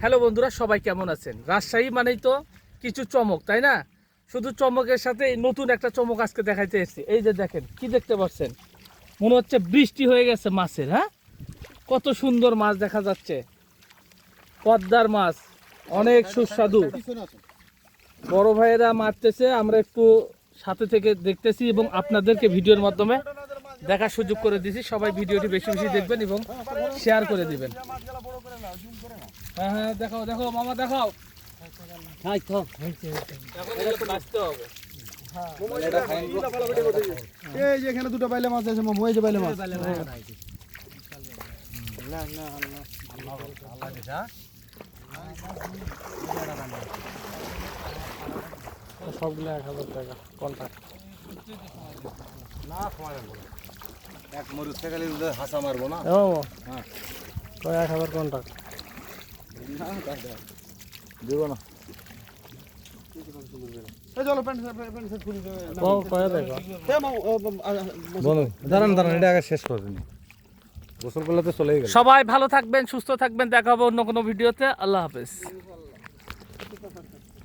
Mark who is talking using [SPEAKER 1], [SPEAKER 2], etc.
[SPEAKER 1] Hello বন্ধুরা, সবাই কেমন আছেন? রাজশাহী মানেই তো কিছু চমক, তাই না? শুধু চমকের সাথে নতুন একটা চমক আজকে দেখাইতে এসেছি। এই যে দেখেন, কি দেখতে পাচ্ছেন? মনে হচ্ছে বৃষ্টি হয়ে গেছে মাছের। হ্যাঁ, কত সুন্দর মাছ দেখা যাচ্ছে, পদ্মার মাছ, অনেক সুস্বাদু। বড় ভাইয়েরা মারতেছে, আমরা একটু সাথে থেকে দেখতেছি এবং আপনাদেরকে ভিডিওর মাধ্যমে দেখার সুযোগ করে দিয়েছি। সবাই ভিডিওটি বেশি বেশি দেখবেন এবং শেয়ার করে দিবেন। হ্যাঁ হ্যাঁ, দেখাও দেখাও মামা, দেখাও।
[SPEAKER 2] এই যে এখানে দুটো বাইলে মাছ আছে মামু, এই যে বাইলে মাছ।
[SPEAKER 1] সবগুলো 1000 টাকা কন্ট্রাক্ট।
[SPEAKER 2] এক মরুচ থেকে হাসা মারবো না।
[SPEAKER 1] ও হ্যাঁ, 1000 কন্ট্রাক্ট
[SPEAKER 2] দেবো না। চলো প্যান্ট শার্ট খুলে দাঁড়ান দাঁড়ান, এটা আগে শেষ করবেন। গোসল করলে তো চলেই গেল।
[SPEAKER 1] সবাই ভালো থাকবেন, সুস্থ থাকবেন। দেখা হবে অন্য কোনো ভিডিওতে। আল্লাহ হাফেজ।